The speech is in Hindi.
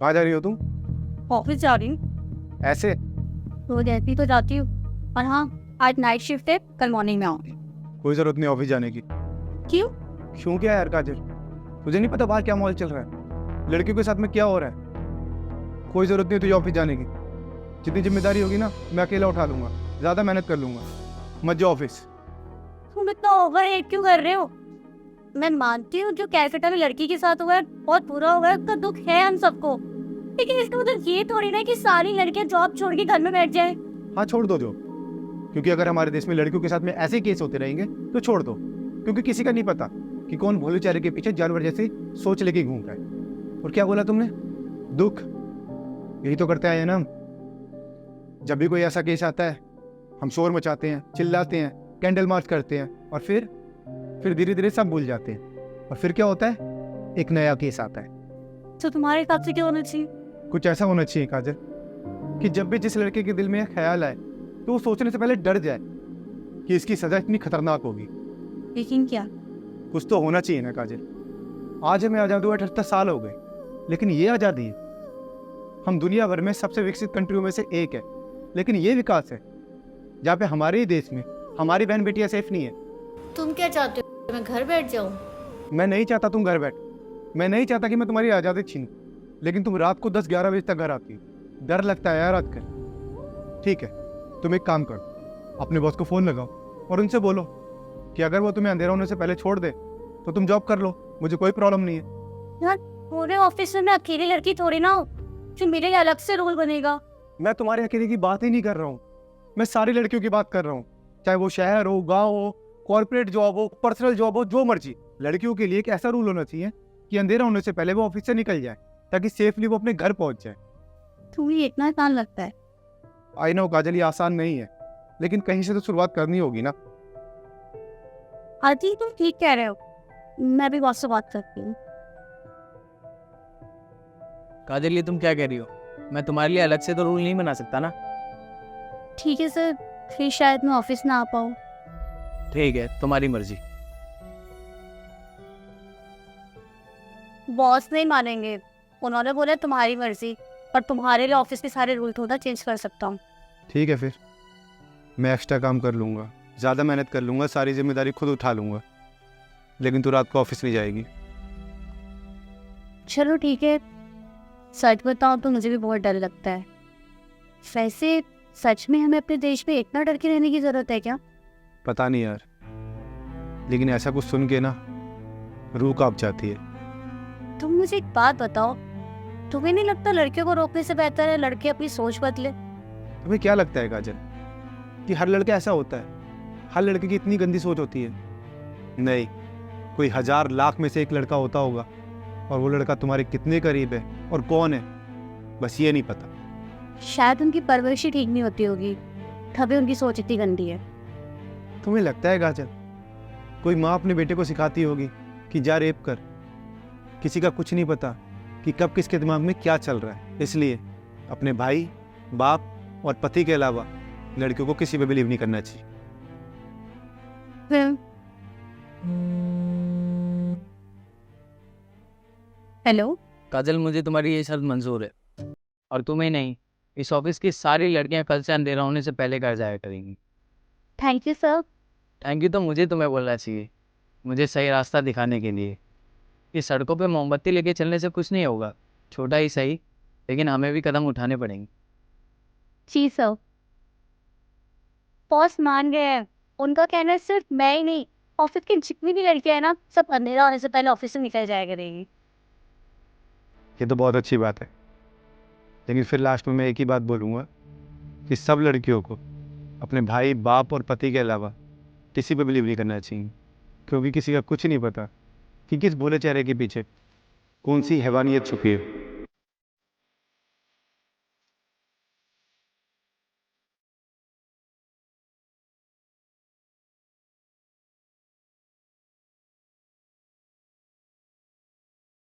कहाँ जा रही हो तुम? ऑफिस जा रही हूँ। ऐसे? रोज ऐसे ही तो जाती हूँ। और हाँ, आज नाइट शिफ्ट है, कल मॉर्निंग में आऊँगी। कोई जरूरत नहीं ऑफिस जाने की। क्यों? क्यों क्या यार काजल, तुझे नहीं पता बाहर क्या माहौल चल रहा है, लड़कियों के साथ में क्या हो रहा है? कोई जरूरत नहीं तुझे ऑफिस जाने की। जितनी जिम्मेदारी होगी ना मैं अकेला उठा लूंगा, ज्यादा मेहनत कर लूंगा। मत जाओ ऑफिस। तुम इतना ओवर हेट क्यों कर रहे हो? मैं मानती हूँ जो कैलकटा में लड़की के साथ हुआ है बहुत बुरा हुआ है, उसका दुख है हम सबको। लेकिन इसका मतलब ये थोड़ी ना कि सारी लड़कियां जॉब छोड़ के घर में बैठ जाए। हाँ छोड़ दो जो, क्योंकि अगर हमारे देश में लड़कियों के साथ में ऐसे केस होते रहेंगे तो छोड़ दो, क्योंकि किसी का नहीं पता कि कौन भोले चारे के पीछे जानवर जैसे सोच लेके घूम रहा है। और क्या बोला तुमने? दुख? यही तो करते आए हैं ना हम। जब भी कोई ऐसा केस आता है हम शोर मचाते हैं, चिल्लाते हैं, कैंडल मार्च करते हैं, और फिर धीरे धीरे सब भूल जाते हैं। और फिर क्या होता है, एक नया केस आता है। तो तुम्हारे हिसाब से क्या होना चाहिए? कुछ ऐसा होना चाहिए काजल कि जब भी जिस लड़के के दिल में यह ख्याल आए तो वो सोचने से पहले डर जाए कि इसकी सजा इतनी खतरनाक होगी। लेकिन क्या? कुछ तो होना चाहिए ना काजल। आज हमें आज़ादी हुए 78 साल हो गए, लेकिन ये आज़ादी है। हम दुनिया भर में सबसे विकसित कंट्रियों में से एक है, लेकिन ये विकास है जहाँ पे हमारे ही देश में हमारी बहन बेटियां सेफ नहीं है। तुम क्या चाहते हो, मैं घर बैठ जाऊँ? मैं नहीं चाहता तुम घर बैठ, मैं नहीं चाहता कि मैं तुम्हारी आज़ादी छीनूं, लेकिन तुम रात को 10-11 बजे तक घर आती हो। डर लगता है यार रात कर। ठीक है, तुम एक काम करो, अपने बॉस को फ़ोन लगाओ और उनसे बोलो कि अगर वो तुम्हें अंधेरा होने से पहले छोड़ दे तो तुम जॉब कर लो, मुझे कोई प्रॉब्लम नहीं है। यार पूरे ऑफिस में मैं अकेली लड़की थोड़ी ना हूँ जो मेरे लिए अलग से रोल बनेगा। मैं तुम्हारे अकेले की बात ही नहीं कर रहा हूँ, मैं सारी लड़कियों की बात कर रहा हूँ। चाहे वो शहर हो, गांव हो, कॉर्पोरेट जॉब हो, पर्सनल जॉब हो, जो मर्जी। लड़कियों के लिए एक ऐसा रूल होना चाहिए कि अंधेरा होने से पहले वो ऑफिस से निकल जाए ताकि सेफली वो अपने घर पहुंच जाए। तुम्हें इतना आसान लगता है? आई नो काजल, ये आसान नहीं है, लेकिन कहीं से तो शुरुआत करनी होगी ना। आदि तुम ठीक कह रहे हो, मैं भी बॉस से बात करती हूँ। काजल ये तुम क्या कह रही हो? मैं तुम्हारे लिए अलग से तो रूल नहीं बना सकता ना। ठीक है सर, फिर शायद मैं ऑफिस ना आ पाऊँ। ठीक है, तुम्हारी मर्जी। बॉस नहीं मानेंगे, उन्होंने बोला तुम्हारी मर्जी, पर तुम्हारे लिए ऑफिस के सारे रूल थोड़ा चेंज कर सकता हूँ। ठीक है, फिर मैं एक्स्ट्रा काम कर लूंगा, ज़्यादा मेहनत कर लूंगा, सारी जिम्मेदारी खुद उठा लूंगा, लेकिन तू रात को ऑफिस नहीं जाएगी। चलो ठीक है, सच बताऊँ तो मुझे भी बहुत डर लगता है। वैसे सच में हमें अपने देश में इतना डर के रहने की जरूरत है क्या? पता नहीं यार, लेकिन ऐसा कुछ सुन के ना रूह कांप जाती है। तुम मुझे एक बात बताओ, तुम्हें नहीं लगता लड़कियों को रोकने से बेहतर है लड़के अपनी सोच बदले? तुम्हें क्या लगता है काजल कि हर लड़का ऐसा होता है? हर लड़के की इतनी गंदी सोच होती है? नहीं, कोई 1000 लाख में से एक लड़का होता होगा, और वो लड़का तुम्हारे कितने करीब है और कौन है, बस ये नहीं पता। शायद उनकी परवरिश ही ठीक नहीं होती होगी, तभी उनकी सोच इतनी गंदी है। तुम्हें लगता है काजल कोई माँ अपने बेटे को सिखाती होगी कि जा रेप कर? किसी का कुछ नहीं पता कि कब किसके दिमाग में क्या चल रहा है। इसलिए अपने भाई, बाप और पति के अलावा लड़कियों को किसी पे बिलीव नहीं करना चाहिए। हेलो काजल मुझे तुम्हारी ये शर्त मंजूर है, और तुम्हें नहीं, इस ऑफिस की सारी लड़कियां कल से अंधेरा होने से पहले घर जाया करेंगी। Thank you sir. Thank you तो मुझे तुम्हें बोलना चाहिए, मुझे सही रास्ता दिखाने के लिए। इस सड़कों पे मोमबत्ती लेके चलने से कुछ नहीं होगा, छोटा ही सही, लेकिन हमें भी कदम उठाने पड़ेंगे। जी सर। बॉस मान गए हैं, उनका कहना है सिर्फ मैं ही नहीं, ऑफिस की जितनी भी लड़कियां हैं ना, सब अंधेरा होने से पहले ऑफिस से निकल जाया करेगी। ये तो बहुत अच्छी बात है, लेकिन फिर लास्ट में मैं एक ही बात बोलूँगा कि सब लड़कियों को अपने भाई, बाप और पति के अलावा किसी पे बिलीव नहीं करना चाहिए, क्योंकि किसी का कुछ नहीं पता कि किस भोले चेहरे के पीछे कौन सी हैवानियत छुपी है।